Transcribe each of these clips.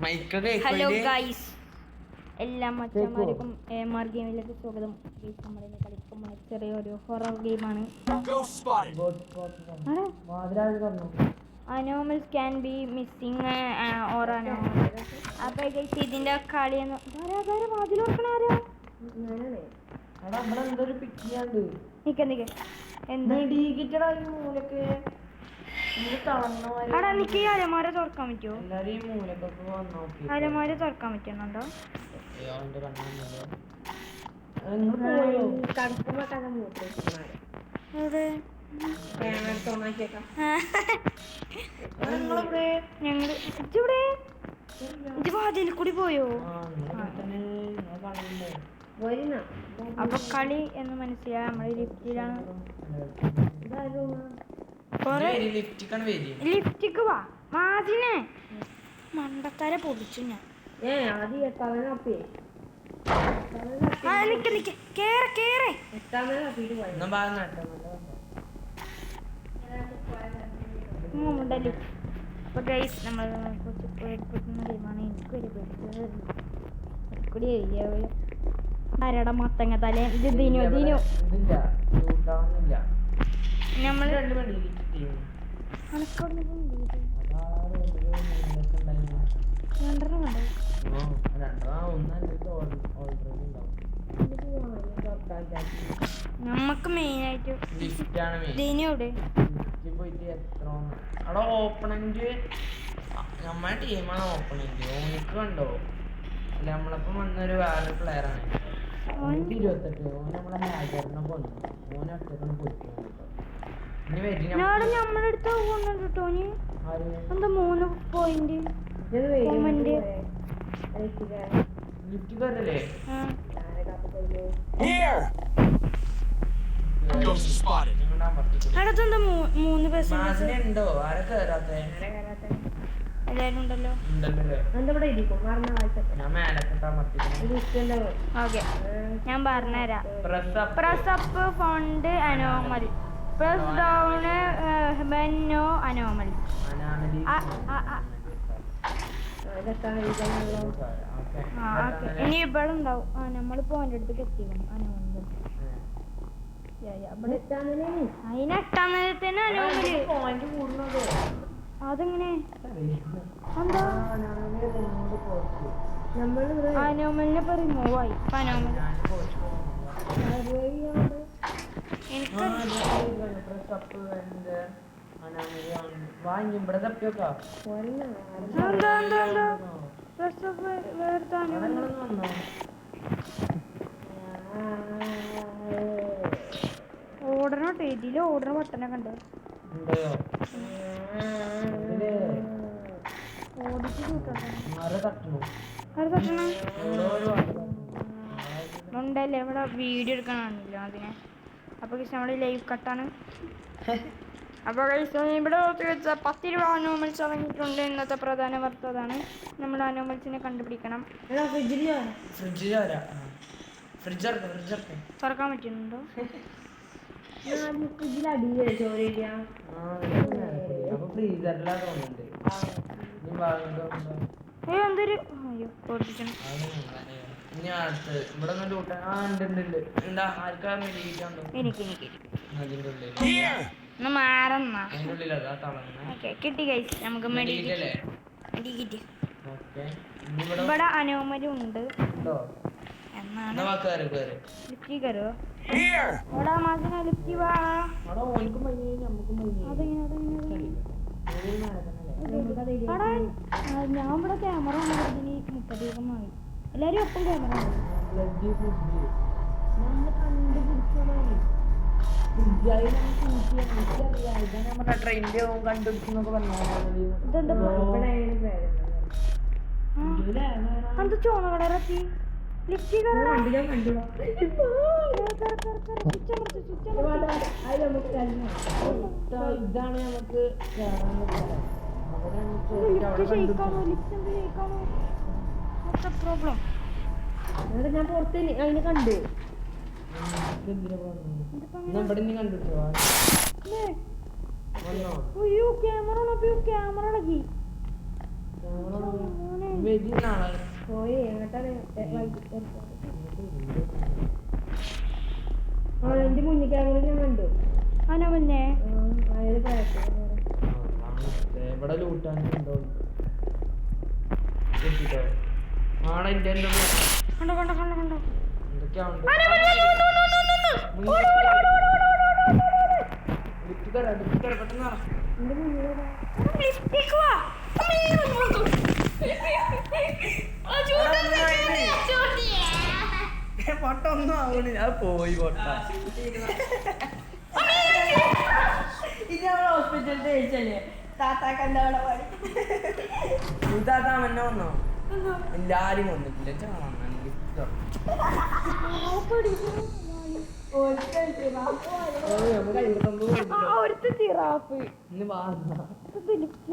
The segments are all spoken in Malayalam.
ഹലോ ഗൈസ്, എല്ലാ മച്ചന്മാർക്കും AMR ഗെയിമിലേക്ക് സ്വാഗതം. നമ്മളിന്ന് കളിക്കുന്ന ചെറിയൊരു ഹൊറർ ഗെയിമാണ്. അനോമൽസ് ക്യാൻ ബി മിസ്സിങ് ഓർ അനോമൽ. അപ്പൊ ഗൈസ് ഇതിന്റെ കളിയെന്ന് എനിക്ക് ഈ അലമാര തുറക്കാൻ പറ്റുമോ? അലമാര തുറക്കാൻ പറ്റുന്നുണ്ടോ? വാതിൽ കൂടി പോയോ? അപ്പൊ കളി എന്ന് മനസ്സിലായി. നമ്മള് ലിഫ്റ്റിലാണ്. ലിഫ്റ്റിക്ക് വാ മാതിനെ മണ്ടക്കാരെ പൊടിച്ചു ഞാൻ. അപ്പൊ ഗൈസ് നമ്മൾ കുറച്ച് പേടിപ്പെടുത്തുന്ന ഗെയിമാണ്. എനിക്ക് ഒരു പേടിക്കൂടി ആരാടാ മത്തങ്ങ തലേ ഇത് ദിനു നമ്മള് നമ്മക്ക് മെയിനായിട്ട് ദിനോടെ ഓപ്പണന്റ് നമ്മളെ ടീമാണ്. ഓപ്പണന്റ് ഓനിക്ക് കണ്ടോ? അല്ല, നമ്മളപ്പം വന്നൊരു വേറൊരു പ്ലെയറാണ്. 28 ഓന് നമ്മളെ ഹാജറിനെ കൊന്നു. ഓനെ ഒറ്റക്കൊന്ന് പോയിട്ട് നമ്മളെടുത്ത് എന്താ 3 പോയിന്റ് അടുത്തെന്താ 3% ഉണ്ടോ? ആരെ കേറാത്ത എല്ലാരും ഉണ്ടല്ലോ. ഞാൻ പറഞ്ഞുതരാം. പ്രസ് അപ്പ് ഫണ്ട് അനോമൽ, പ്രസ് ഡൗൺ ബെന്നോ അനോമൽ. ഇനി ഇവിടെ ഉണ്ടാവും. നമ്മളിപ്പോ അവൻ്റെ അടുത്തേക്ക് എത്തിക്കണം. അനോമൽ അതിനെട്ടാം നേരത്തേന് അനോമല്. അതെങ്ങനെ? എന്താ അനോമലിനെ ഇപ്പൊ റിമൂവ് ആയി. അനോമൽ ഓടണോട്ടോ. ഇതില് ഓടണ ബട്ടനെ കണ്ടോ? ഉണ്ടല്ലേ ഇവിടെ വീഡിയോ എടുക്കണല്ലോ അതിനെ. അപ്പൊ നമ്മള് ലൈവ് കട്ടാണ്. അപ്പൊ ഇവിടെ 10 രൂപ അനോമൽസ് ഇറങ്ങിയിട്ടുണ്ട്. ഇന്നത്തെ പ്രധാന വാർത്ത അതാണ്. നമ്മൾ അനോമൽസിനെ കണ്ടുപിടിക്കണം. തുറക്കാൻ പറ്റുന്നുണ്ടോ? എന്തൊരു കിട്ടി ഗൈസ്. നമുക്ക് ഇവിടെ അനോമലും ഉണ്ട് എന്നാണ്. ലിഫ്റ്റി കയറോ? എടാ മാസിന ലിഫ്റ്റി വാ. ഞാൻ ഇവിടെ ക്യാമറ ഇതിന് 30 രൂപമായി. എല്ലാരും ഒപ്പം ക്യാമറ എന്ത് ചോന്ന കളറെത്തി. ലിഫ്റ്റി ഇതാണ് നമുക്ക് പ്രോബ്ലം. ഞാൻ പുറത്ത് അതിനെ കണ്ടു. അയ്യോ ക്യാമറ ഇളകി. വരുന്നാളെ പോയി എങ്ങോട്ടാണ് എന്റെ മുന്നിൽ ക്യാമറ ഞാൻ കണ്ടു അവനെ മുന്നേ അയാൾ പ്രായത്തിൽ ഇവിടെ ലൂട്ടാനുണ്ടോ ആടെ എന്റെ കണ്ടോ കണ്ടോ കണ്ടോ കണ്ടോ എന്തൊക്കെയാണ് പെട്ടെന്ന് എന്റെ മുന്നിൽ പൊട്ട ഒന്നും ആവണി അത് പോയി പൊട്ട ഇത് നമ്മൾ ഹോസ്പിറ്റലിൽ കഴിച്ചല്ലേ താത്താക്ക് എന്താ പണി ഇതാത്താ എന്നെ വന്നോ എല്ലാരും വന്നിട്ടില്ല അവിടുത്തെ ജിറാഫ് ഇന്ന് വാങ്ങ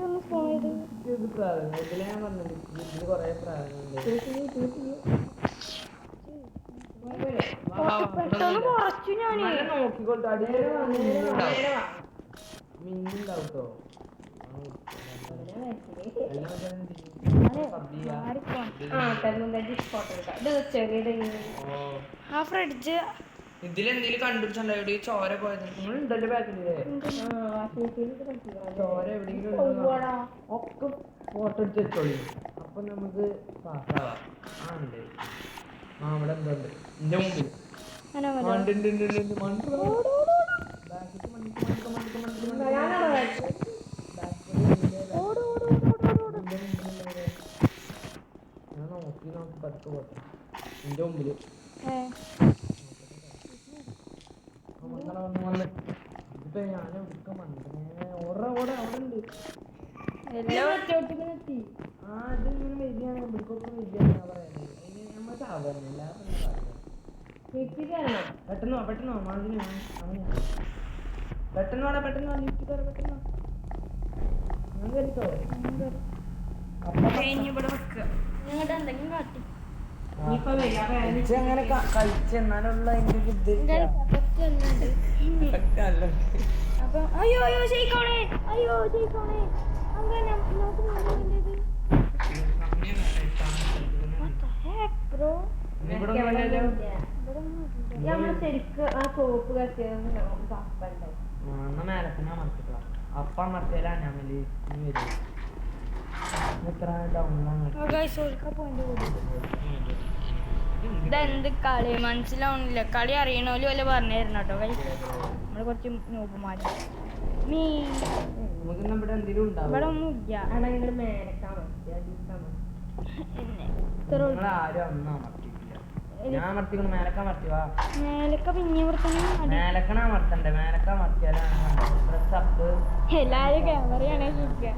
ഒന്ന് പോയത് ഇതില് ഞാൻ പറഞ്ഞത് ഇതില് കൊറേ പ്രായങ്ങളുണ്ട് പെട്ടെന്ന് കുറച്ചു ഞാന് നോക്കിക്കോട്ടെ മിന്നുണ്ടാവട്ടോ ആ ഫ്രിഡ്ജ് ഇതിലെന്തേലും കണ്ടുപിടിച്ചുണ്ടായി ചോര പോയത് നിങ്ങളുണ്ടല്ലോ ബാക്കിലേ ചോര എവിടെയെങ്കിലും ഒക്കെ ഫോട്ടോ എടുത്ത് വെച്ചോളി അപ്പൊ നമുക്ക് പാസ്സാവാം ആ ഉണ്ട് ആ അവിടെ എന്തുണ്ട് എന്റെ മുമ്പിൽ ഞാൻ നോക്കി പതുക്കെ പോട്ടെ എന്റെ മുമ്പില് ഇതിപ്പോ ഞാൻ എടുക്കാൻ വന്നേ ഓടെ അവിടെ ഉണ്ട് ആ ഇത് ഇങ്ങനെ വരികയാണ് ഇവിടേക്കൊക്കെ വരികയാണ് പറയുന്നത് നമ്മൾ സാധാരണ പെട്ടെന്ന് മാതിന് പെട്ടെന്ന് ലിഫ്റ്റ് കയറി പെട്ടെന്ന് ഞാൻ കയറിക്കോ ഇവിടെ വെക്കുക ഞങ്ങളുടെ എന്തെങ്കിലും കാട്ടി അങ്ങനെ കഴിച്ചെന്നാലുള്ള അതിന്റെ അപ്പൊ അയ്യോ അയ്യോ ശരിക്കോണേ അങ്ങനെ ബ്രോ നമ്മള് ശരിക്ക് ആ സോപ്പ് കത്തിയത് മേലത്തിനാ മറച്ചിട്ടാ അപ്പ മറച്ചേലാ ഞാൻ വലിയ വരും എത്ര ഇതെന്ത് കളി മനസ്സിലാവണില്ല കളി അറിയണോലും വല്ല പറഞ്ഞായിരുന്നു കേട്ടോ കൈ നമ്മള് കുറച്ച് നോക്കുമാര് ഇവിടെ എന്തെങ്കിലും ഉണ്ടാവും ഇവിടെ ഒന്നും ഇല്ല ആരും ഒന്നും അമർത്തിയിട്ടില്ല ഞാൻ അമർത്തിക്കൊണ്ട് മേലക്ക അമർത്തിവാ മേലക്ക പിന്നെ മേലക്കണ അമർത്തണ്ടേ മേലക്ക അമർത്തിയാലാണ് എല്ലാരും ക്യാമറയാണ് ശരിക്കും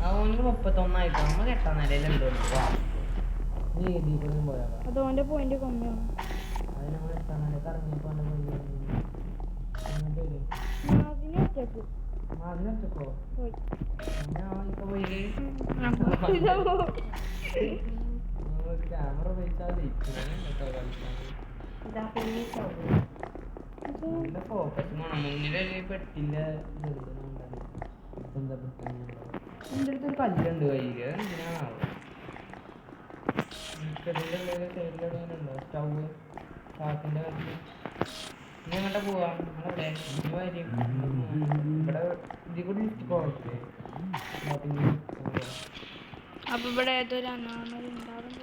ഓന് 31 നമ്മ കെട്ടാ നിലയിലുണ്ടോ നീ ഇതിൽ പോയാ അതോന്റെ പോയിന്റ് കമ്മിയാണ് അത് നമ്മൾ എട്ടാം നിലക്ക് ഇറങ്ങിയപ്പോ അതിനൊറ്റക്കോ പോയി ക്യാമറ ഉപയോഗിച്ചാൽ ഫോക്കസ് വേണം മുന്നിലല്ലേ പെട്ടില്ല എന്താ എൻ്റെ അടുത്തൊരു കല്ലുണ്ട് കയ്യില് എന്തിനാണാവോ സൈഡിലെവിടെയുണ്ടോ സ്റ്റൗവ് ചാക്കിൻ്റെ കല്ല് ഇനി എങ്ങോട്ടാ പോവാ നമ്മളെവിടെ ഇനി വരും ഇവിടെ ഇതിൽ കൂടി ലിസ്റ്റ് പോകട്ടെ അപ്പൊ ഇവിടെ ഏതൊരു അനാമൽ ഉണ്ടാവും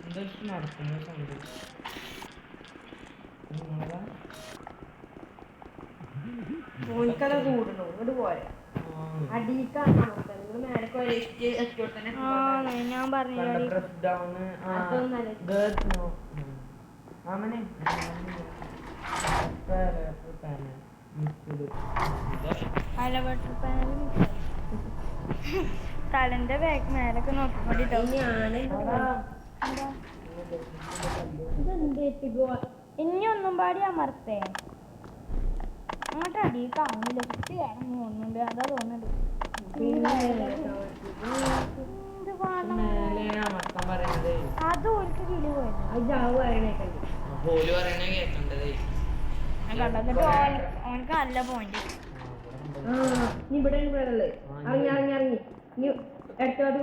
എന്താ നടക്കുന്ന സംഗതി ഓനിക്കത് കൂടണോ ഇങ്ങോട്ട് പോരെ അടിയിക്കാണ് ഞാൻ പറഞ്ഞു തലന്റെ ബാക്ക് മേലൊക്കെ നോക്കിക്കൊണ്ടിട്ടോ ഇനി ഒന്നും പാടി അമർത്തേ അങ്ങോട്ട് അടി കാണില്ല കുട്ടി വേണം തോന്നുന്നുണ്ട് അതാ തോന്നുന്നുണ്ട് അത് ഒരിക്കൽ കിളി പോയത് ഓനക്ക് നല്ല പോയിന്റ് ഇവിടെ ഇറങ്ങി എടുത്തോട്ട്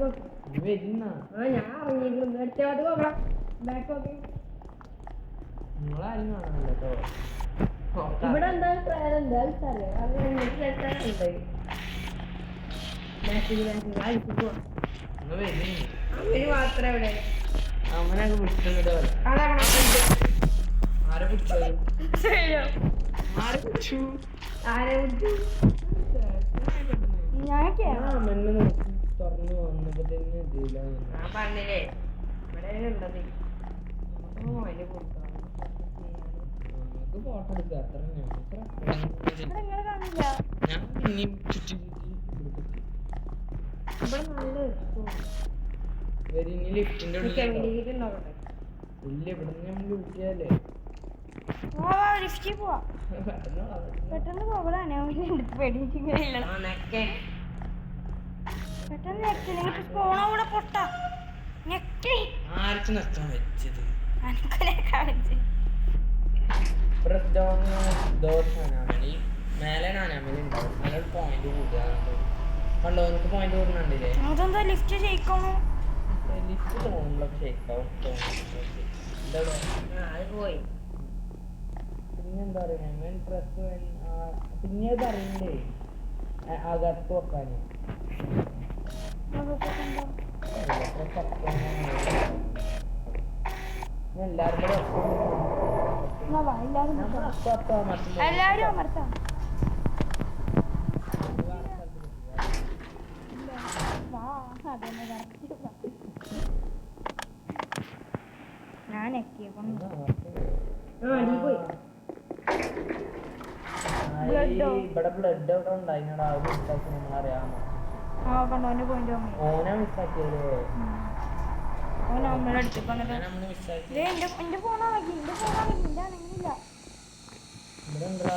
നോക്ക് വരുന്ന ആ ഞാൻ ഇറങ്ങിയിരുന്നു എടുത്തോട്ട് നോക്കണം ബാക്ക് നോക്കി നിങ്ങളാരും കാണാനില്ല കേട്ടോ ഇവിടെ എന്താ പ്രേരം എന്താ അറിയാം അത് ഉണ്ട് അയച്ചു പോവാം നിങ്ങൾ വരുന്നു അവന് മാത്രം എവിടെ അവനൊക്കെ വിട്ടുന്നിട്ട് ആരെ പിടിച്ചത് ആരെ പിടിച്ചു ആരെ വിട്ടു ഞാനൊക്കെ മെല്ലെ നോക്കി തുറന്നു വന്നപ്പോ തന്നെ ഇതില്ല ഞാൻ പറഞ്ഞില്ലേ ഇവിടെ ഉള്ളത് അതിന് കൊടുക്കാം നമുക്ക് ഫോട്ടോ എടുക്കുക അത്ര ഇവിടെ നിങ്ങളെ കാണില്ല. ഞാൻ പിന്നെയും ചുറ്റി ഇവിടെ നല്ല ഇനി ലിഫ്റ്റിന്റെ ഉള്ളിൽ നോക്കട്ടെ ഇല്ല ഇവിടെ നമ്മൾ ഊട്ടിയാലേ ലിഫ്റ്റിൽ പോവാ. പെട്ടെന്ന് പോകലാണ് പേടിച്ചില്ല. പെട്ടെന്ന് നെക്കില്ലെങ്കിൽ സ്പൂണ കൂടെ പൊട്ട നെക്കി ആർക്ക് നഷ്ടം വെച്ചത് അനക്കനെ കാണിച്ച് പ്രസ് ഡൗൺ ദോഷാനാമലി മേലേനാനാമലി ഉണ്ടാവും നല്ലൊരു പോയിന്റ് കൂടുതലുണ്ട് കണ്ടോ എനിക്ക് പോയിന്റ് കൂടുന്നുണ്ടല്ലേ അതെന്താ ലിഫ്റ്റ് ചെയ്യിക്കണോ? ലിഫ്റ്റ് തോന്നുമ്പോഴൊക്കെ ഷേക്കാവും എന്താ അത് പോയി പിന്നെന്താ പറയുക പ്രസ് പിന്നെ അത് അറിയണ്ടേ അകത്ത് വെക്കാന് എല്ലാരും എല്ലാരും അമർത്താം. ഞാൻ ഇവിടെ ബ്ലഡ് എവിടെ ഉണ്ടായിനടാ മിസ്സാക്കി നമ്മളറിയാമോ കണ്ടോന്റെ പോയിന്റ് ഓനെ മിസ്സാക്കിയല്ലേ ഓൻ നമ്മളെ അടുത്തേക്ക് വന്നിട്ട് നമ്മള് മിസ്സാക്കി എന്റെ ഫോണാണെങ്കിൽ എന്റെ ഫോണാണെങ്കിൽ എന്റെ ആണെങ്കിലില്ല. ഇവിടെ ഉണ്ടാ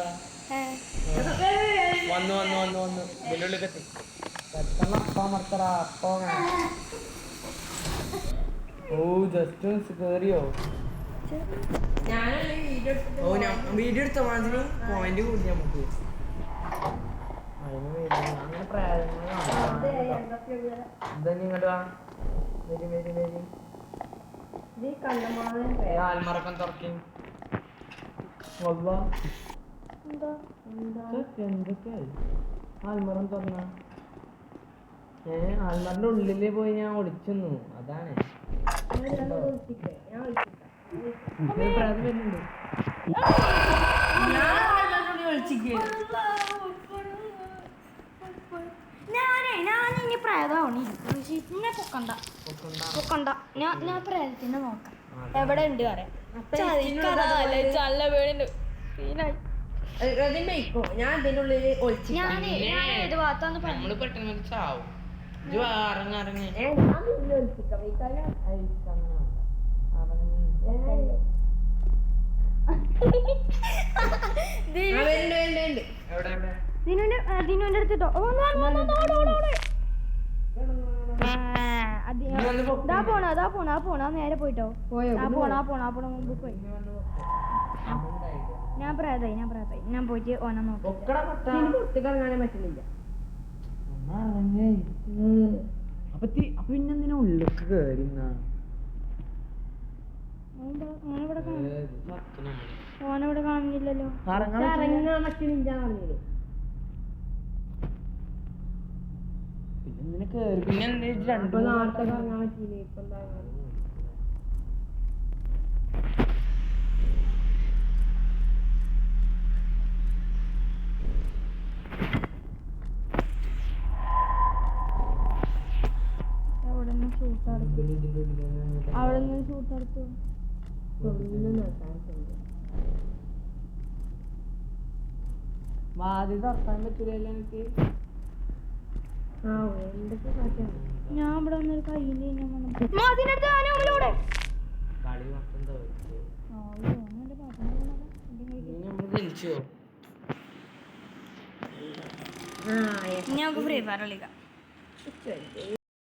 വന്നു വന്നു വന്നു വന്നു വെല്ലുവിളിക്ക് എത്തി പെട്ടെന്ന് അപ്പമർത്തടാ അപ്പോ ഓ ജസ്റ്റ് കേറിയോ ഓ ഞാൻ വീഡിയോ എടുത്ത മാതിരി പോയിന്റ് കൂടി നമുക്ക് അതിന് അങ്ങനെ പ്രയാസങ്ങളാണ് എന്താ ഇങ്ങോട്ട് വാ വരും വരും വരും ആൽമറക്കം തുറക്കും എന്തൊക്കെയായി ആൽമറം തുറന്ന ആൽമറിന്റെ ഉള്ളില് പോയി ഞാൻ ഒളിച്ചെന്നു അതാണ് പ്രായം വരുന്നുണ്ട് ഞാനിനി പ്രേതമാവണിന്നെ പൊക്കണ്ട പൊക്കണ്ട ഞാൻ പ്രേതത്തിനെ നോക്കാം എവിടെ ഉണ്ട് പറയാം നല്ല വീടുണ്ട് ഞാൻ ഇതിന്റെ ഉള്ളിൽ ഞാൻ ഏത് ഭാഗത്താന്ന് പറഞ്ഞു. നമ്മള് പെട്ടെന്ന് ചാവും ഇത് ഇറങ്ങി ഇറങ്ങി ദിനുവിന്റെ അടുത്തിട്ടോ പോണ നേരെ പോയിട്ടോ മുമ്പ് പോയി. ഞാൻ പ്രായതായി ഞാൻ പോയിട്ട് ഓനെ നോക്കാം. പുറത്തേക്കിറങ്ങാനേ പറ്റുന്നില്ല അപ്പൊ പിന്നെന്തിനാ ഉള്ളിലേക്ക് കേറി ഓനെവിടെ കാണുന്നില്ലല്ലോ. ഇറങ്ങാൻ പറ്റുന്നില്ല പറഞ്ഞത് പിന്നെ കേറി പിന്നെ ഇപ്പൊ നാളത്തെ ഇറങ്ങാൻ പറ്റിയില്ലേ ഇപ്പൊ എന്താ അവിടെ നിന്ന് ഷൂട്ടെടുത്തു. വാതിൽ തുറക്കാൻ പറ്റൂലല്ലോ എനിക്ക് ഞാൻ ഇവിടെ വന്നൊരു കയ്യില് കളി മൊത്തം തോറ്റു നമ്മള് ജനിച്ചോ ഞാൻ ഫ്രീ ഫയർ കളിക്കാം.